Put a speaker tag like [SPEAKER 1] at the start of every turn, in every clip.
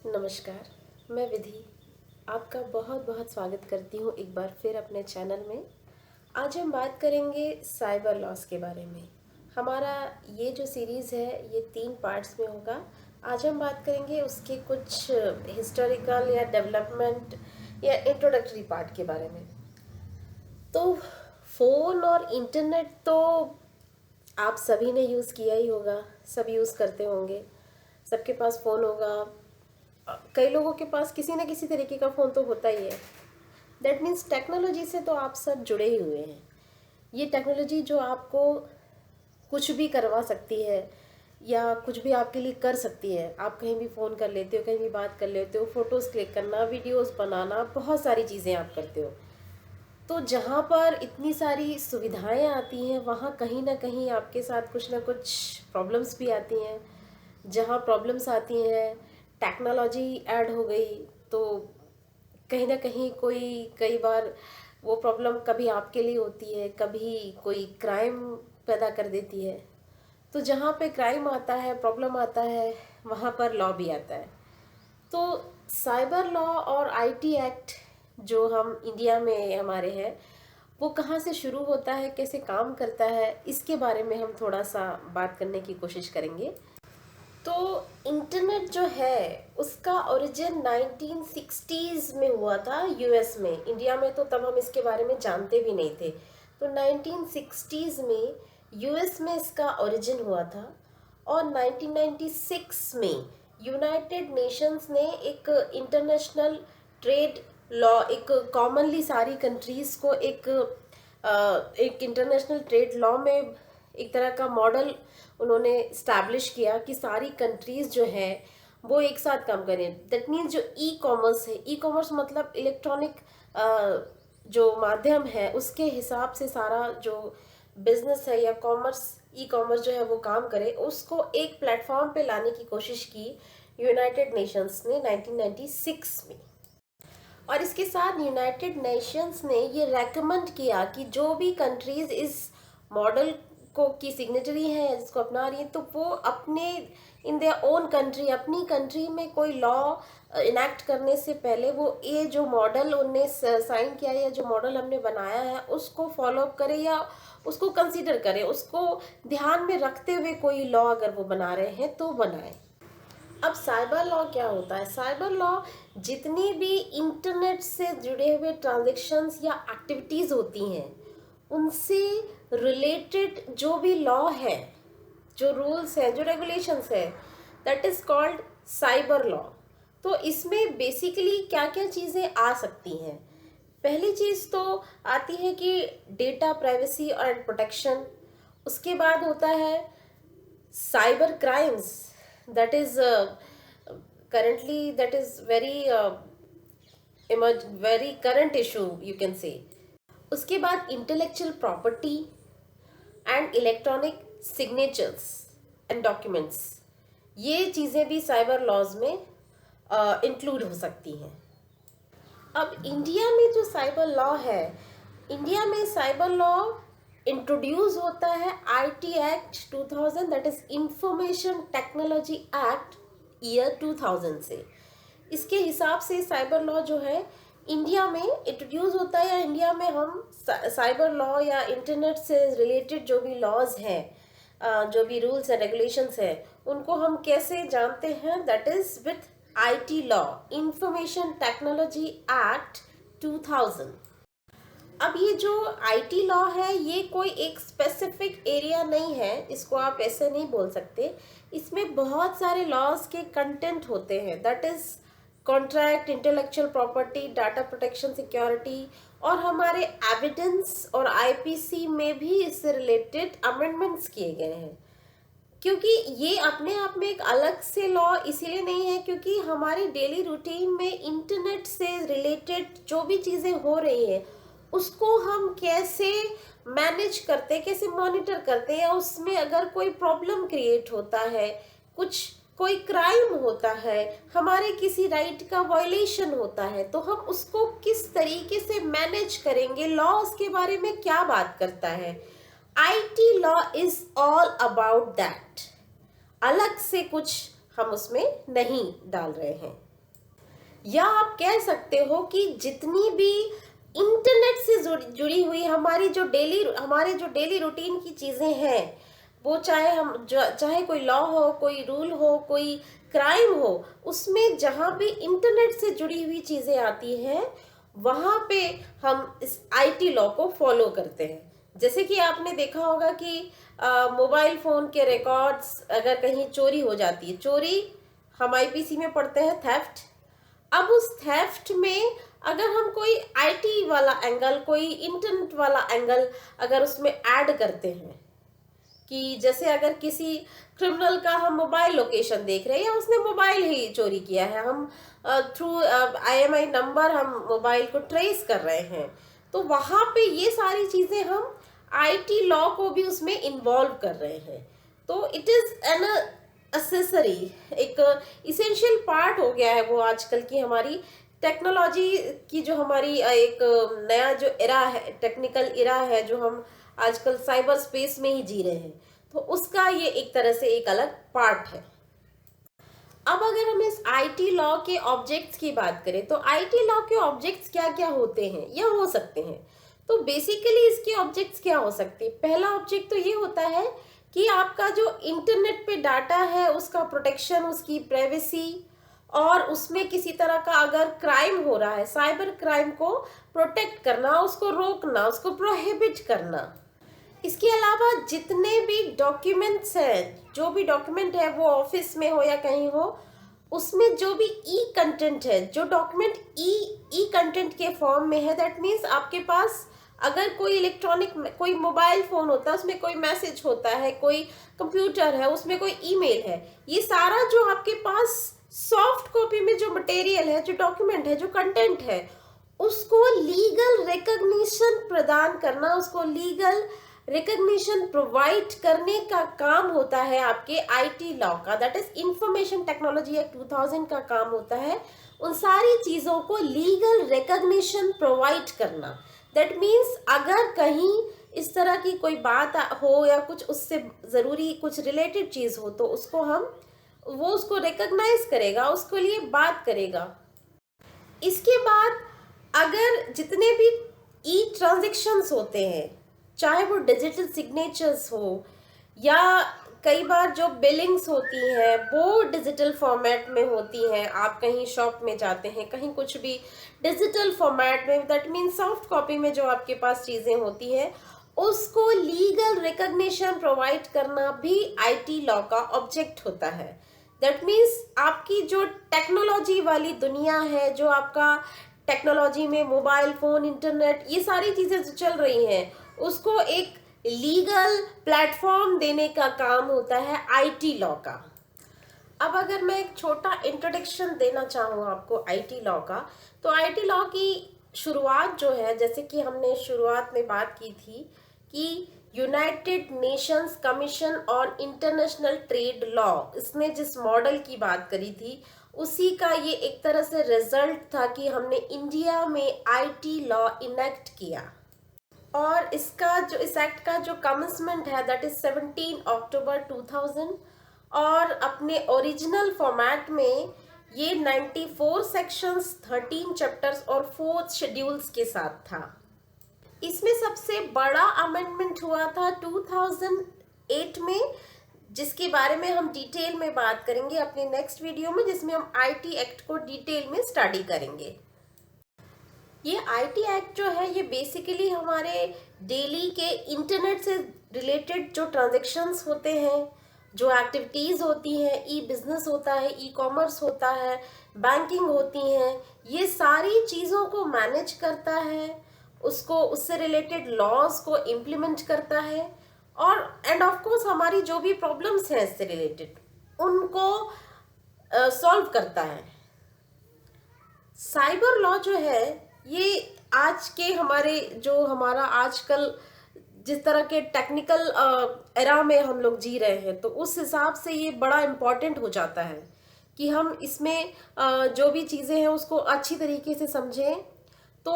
[SPEAKER 1] नमस्कार, मैं विधि आपका बहुत बहुत स्वागत करती हूँ एक बार फिर अपने चैनल में। आज हम बात करेंगे साइबर लॉस के बारे में। हमारा ये जो सीरीज़ है ये 3 पार्ट्स में होगा। आज हम बात करेंगे उसके कुछ हिस्टोरिकल या डेवलपमेंट या इंट्रोडक्टरी पार्ट के बारे में। तो फ़ोन और इंटरनेट तो आप सभी ने यूज़ किया ही होगा, सब यूज़ करते होंगे, सबके पास फ़ोन होगा। कई लोगों के पास किसी न किसी तरीके का फ़ोन तो होता ही है। दैट मीन्स टेक्नोलॉजी से तो आप सब जुड़े ही हुए हैं। ये टेक्नोलॉजी जो आपको कुछ भी करवा सकती है या कुछ भी आपके लिए कर सकती है। आप कहीं भी फ़ोन कर लेते हो, कहीं भी बात कर लेते हो, फ़ोटोज़ क्लिक करना, वीडियोज़ बनाना, बहुत सारी चीज़ें आप करते हो। तो जहाँ पर इतनी सारी सुविधाएं आती हैं वहाँ कहीं ना कहीं आपके साथ कुछ ना कुछ प्रॉब्लम्स भी आती हैं। जहाँ प्रॉब्लम्स आती हैं, टेक्नोलॉजी ऐड हो गई तो कहीं ना कहीं कई बार वो प्रॉब्लम कभी आपके लिए होती है, कभी कोई क्राइम पैदा कर देती है। तो जहाँ पे क्राइम आता है, प्रॉब्लम आता है, वहाँ पर लॉ भी आता है। तो साइबर लॉ और आईटी एक्ट जो हम इंडिया में हमारे हैं, वो कहाँ से शुरू होता है, कैसे काम करता है, इसके बारे में हम थोड़ा सा बात करने की कोशिश करेंगे। तो इंटरनेट जो है उसका ओरिजिन 1960s में हुआ था यूएस में। इंडिया में तो तब हम इसके बारे में जानते भी नहीं थे। तो 1960s में यूएस में इसका ओरिजिन हुआ था और 1996 में यूनाइटेड नेशंस ने एक इंटरनेशनल ट्रेड लॉ, एक कॉमनली सारी कंट्रीज़ को एक इंटरनेशनल ट्रेड लॉ में एक तरह का मॉडल उन्होंने स्टैब्लिश किया कि सारी कंट्रीज जो हैं वो एक साथ काम करें। दैट मीन्स जो ई कॉमर्स है, ई कॉमर्स मतलब इलेक्ट्रॉनिक जो माध्यम है उसके हिसाब से सारा जो बिजनेस है या कॉमर्स, ई कॉमर्स जो है वो काम करे, उसको एक प्लेटफॉर्म पे लाने की कोशिश की यूनाइटेड नेशंस ने 1996 में। और इसके साथ यूनाइटेड नेशंस ने ये रेकमेंड किया कि जो भी कंट्रीज इस मॉडल को की सिग्नेटरी है, जिसको अपना रही है, तो वो अपने इन देयर ओन कंट्री, अपनी कंट्री में कोई लॉ इनेक्ट करने से पहले वो ये जो मॉडल उनने साइन किया या जो मॉडल हमने बनाया है उसको फॉलो अप करे या उसको कंसीडर करे, उसको ध्यान में रखते हुए कोई लॉ अगर वो बना रहे हैं तो बनाए। अब साइबर लॉ क्या होता है? साइबर लॉ जितनी भी इंटरनेट से जुड़े हुए ट्रांजैक्शंस या एक्टिविटीज़ होती हैं उनसे रिलेटेड जो भी लॉ है, जो रूल्स है, जो रेगुलेशंस है, that is called cyber law. तो इसमें बेसिकली क्या क्या चीज़ें आ सकती हैं? पहली चीज़ तो आती है कि डेटा प्राइवेसी और प्रोटेक्शन। उसके बाद होता है cyber crimes, that is currently that is very current issue you can say. उसके बाद intellectual property and electronic signatures and documents, ये चीज़ें भी साइबर लॉज में इंक्लूड हो सकती हैं। अब इंडिया में जो साइबर लॉ है, इंडिया में साइबर लॉ इंट्रोड्यूस होता है IT act 2000, that is information technology act year 2000 से। इसके हिसाब से साइबर लॉ जो है इंडिया में इंट्रोड्यूस होता है, या इंडिया में हम साइबर लॉ या इंटरनेट से रिलेटेड जो भी लॉज हैं, जो भी रूल्स एंड रेगुलेशंस हैं, उनको हम कैसे जानते हैं? That is with IT law, information technology act 2000। अब ये जो आईटी लॉ है ये कोई एक स्पेसिफिक एरिया नहीं है, इसको आप ऐसे नहीं बोल सकते। इसमें बहुत सारे लॉज के कंटेंट होते हैं, that is contract, intellectual property, data protection, security, और हमारे एविडेंस और आईपीसी में भी इससे रिलेटेड अमेंडमेंट्स किए गए हैं। क्योंकि ये अपने आप में एक अलग से लॉ इसीलिए नहीं है क्योंकि हमारे डेली रूटीन में इंटरनेट से रिलेटेड जो भी चीज़ें हो रही हैं उसको हम कैसे मैनेज करते, कैसे मॉनिटर करते, या उसमें अगर कोई प्रॉब्लम क्रिएट होता है, कोई क्राइम होता है, हमारे किसी राइट का वायलेशन होता है, तो हम उसको किस तरीके से मैनेज करेंगे, लॉ उसके बारे में क्या बात करता है। IT law is all about that. अलग से कुछ हम उसमें नहीं डाल रहे हैं। या आप कह सकते हो कि जितनी भी इंटरनेट से जुड़ी हुई हमारे जो डेली रूटीन की चीजें हैं, वो चाहे कोई लॉ हो, कोई रूल हो, कोई क्राइम हो, उसमें जहां भी इंटरनेट से जुड़ी हुई चीजें आती हैं, वहां पे हम इस आईटी लॉ को फॉलो करते हैं। जैसे कि आपने देखा होगा कि मोबाइल फोन के रिकॉर्ड्स अगर कहीं चोरी हो जाती है, चोरी हम आईपीसी में पढ़ते हैं थेफ्ट। अब उस थेफ्ट में अगर हम कोई आईटी वाला एंगल, कोई इंटरनेट वाला एंगल अगर उसमें ऐड करते हैं, कि जैसे अगर किसी क्रिमिनल का हम मोबाइल लोकेशन देख रहे हैं या उसने मोबाइल ही चोरी किया है, हम थ्रू आईएमआई नंबर हम मोबाइल को ट्रेस कर रहे हैं, तो वहां पे ये सारी चीजें हम आईटी लॉ को भी उसमें इन्वॉल्व कर रहे हैं। तो इट इज एन असेसरी, एक इसेंशियल पार्ट हो गया है वो आजकल की हमारी टेक्नोलॉजी की, जो हमारी एक नया जो इरा है, टेक्निकल इरा है, जो हम आजकल साइबर स्पेस में ही जी रहे हैं, तो उसका ये एक तरह से एक अलग पार्ट है। अब अगर हम इस आईटी लॉ के ऑब्जेक्ट्स की बात करें, तो आईटी लॉ के ऑब्जेक्ट्स क्या क्या होते हैं या हो सकते हैं। तो बेसिकली इसके ऑब्जेक्ट्स क्या हो सकते हैं। पहला ऑब्जेक्ट तो ये होता है कि आपका जो इंटरनेट पे डाटा है उसका प्रोटेक्शन, उसकी प्राइवेसी, और उसमें किसी तरह का अगर क्राइम हो रहा है, साइबर क्राइम को प्रोटेक्ट करना, उसको रोकना, उसको प्रोहिबिट करना। इसके अलावा जितने भी डॉक्यूमेंट्स हैं, जो भी डॉक्यूमेंट है वो ऑफिस में हो या कहीं हो, उसमें जो भी ई कंटेंट है, जो डॉक्यूमेंट ई कंटेंट के फॉर्म में है, दैट मीन्स आपके पास अगर कोई इलेक्ट्रॉनिक, कोई मोबाइल फोन होता है उसमें कोई मैसेज होता है, कोई कंप्यूटर है उसमें कोई ईमेल है, ये सारा जो आपके पास सॉफ्ट कॉपी में जो मटेरियल है, जो डॉक्यूमेंट है, जो कंटेंट है, उसको लीगल रिकॉग्निशन प्रदान करना, उसको लीगल रिकॉग्निशन प्रोवाइड करने का काम होता है आपके आईटी लॉ का, that is information technology act 2000 का काम होता है उन सारी चीजों को लीगल रिकॉग्निशन प्रोवाइड करना। दैट मीन्स अगर कहीं इस तरह की कोई बात हो या कुछ उससे जरूरी कुछ रिलेटेड चीज हो, तो वो उसको रिकॉग्नाइज करेगा, उसके लिए बात करेगा। इसके बाद अगर जितने भी ई ट्रांजेक्शन्स होते हैं, चाहे वो डिजिटल सिग्नेचर्स हो या कई बार जो बिलिंग्स होती हैं वो डिजिटल फॉर्मेट में होती हैं, आप कहीं शॉप में जाते हैं, कहीं कुछ भी डिजिटल फॉर्मेट में, दैट मीन सॉफ्ट कॉपी में जो आपके पास चीज़ें होती हैं, उसको लीगल रिकॉग्निशन प्रोवाइड करना भी आईटी लॉ का ऑब्जेक्ट होता है। दैट मीन्स आपकी जो टेक्नोलॉजी वाली दुनिया है, जो आपका टेक्नोलॉजी में मोबाइल फोन, इंटरनेट, ये सारी चीज़ें जो चल रही हैं, उसको एक लीगल प्लेटफॉर्म देने का काम होता है आईटी लॉ का। अब अगर मैं एक छोटा इंट्रोडक्शन देना चाहूँ आपको आईटी लॉ का, तो आईटी लॉ की शुरुआत जो है, जैसे कि हमने शुरुआत में बात की थी कि United Nations commission on international trade law, इसने जिस मॉडल की बात करी थी उसी का ये एक तरह से रिजल्ट था कि हमने इंडिया में आईटी लॉ इनेक्ट किया। और इसका जो इस एक्ट का जो कमेंसमेंट है दैट इज 17 अक्टूबर 2000, और अपने ओरिजिनल फॉर्मेट में ये 94 सेक्शंस, 13 चैप्टर्स और 4 शेड्यूल्स के साथ था। इसमें सबसे बड़ा अमेंडमेंट हुआ था 2008 में, जिसके बारे में हम डिटेल में बात करेंगे अपने नेक्स्ट वीडियो में, जिसमें हम आईटी एक्ट को डिटेल में स्टडी करेंगे। ये आईटी एक्ट जो है ये बेसिकली हमारे डेली के इंटरनेट से रिलेटेड जो ट्रांजैक्शंस होते हैं, जो एक्टिविटीज़ होती हैं, ई बिजनेस होता है, ई कॉमर्स होता है, बैंकिंग होती हैं, ये सारी चीज़ों को मैनेज करता है, उसको उससे रिलेटेड लॉज को इम्प्लीमेंट करता है, और एंड ऑफ कोर्स हमारी जो भी प्रॉब्लम्स हैं इससे रिलेटेड उनको सॉल्व करता है। साइबर लॉ जो है ये आज के हमारा आजकल जिस तरह के टेक्निकल एरा में हम लोग जी रहे हैं, तो उस हिसाब से ये बड़ा इम्पॉर्टेंट हो जाता है कि हम इसमें जो भी चीज़ें हैं उसको अच्छी तरीके से समझें। तो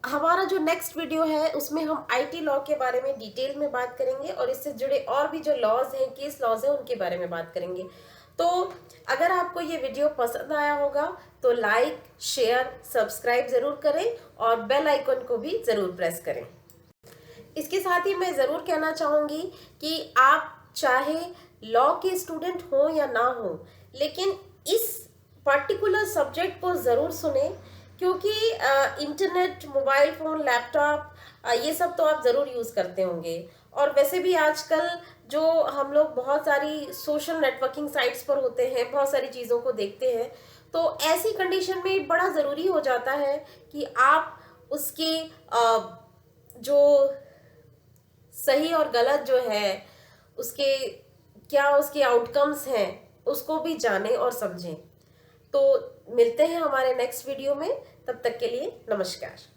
[SPEAKER 1] हमारा जो नेक्स्ट वीडियो है उसमें हम आईटी लॉ के बारे में डिटेल में बात करेंगे और इससे जुड़े और भी जो लॉज हैं, केस लॉज हैं, उनके बारे में बात करेंगे। तो अगर आपको ये वीडियो पसंद आया होगा तो लाइक, शेयर, सब्सक्राइब ज़रूर करें और बेल आइकन को भी ज़रूर प्रेस करें। इसके साथ ही मैं ज़रूर कहना चाहूँगी कि आप चाहे लॉ के स्टूडेंट हो या ना हो, लेकिन इस पर्टिकुलर सब्जेक्ट को ज़रूर सुने, क्योंकि इंटरनेट, मोबाइल फ़ोन, लैपटॉप, ये सब तो आप ज़रूर यूज़ करते होंगे। और वैसे भी आजकल जो हम लोग बहुत सारी सोशल नेटवर्किंग साइट्स पर होते हैं, बहुत सारी चीज़ों को देखते हैं, तो ऐसी कंडीशन में बड़ा ज़रूरी हो जाता है कि आप उसके जो सही और गलत जो है, उसके क्या उसके आउटकम्स हैं, उसको भी जानें और समझें। तो मिलते हैं हमारे नेक्स्ट वीडियो में, तब तक के लिए नमस्कार।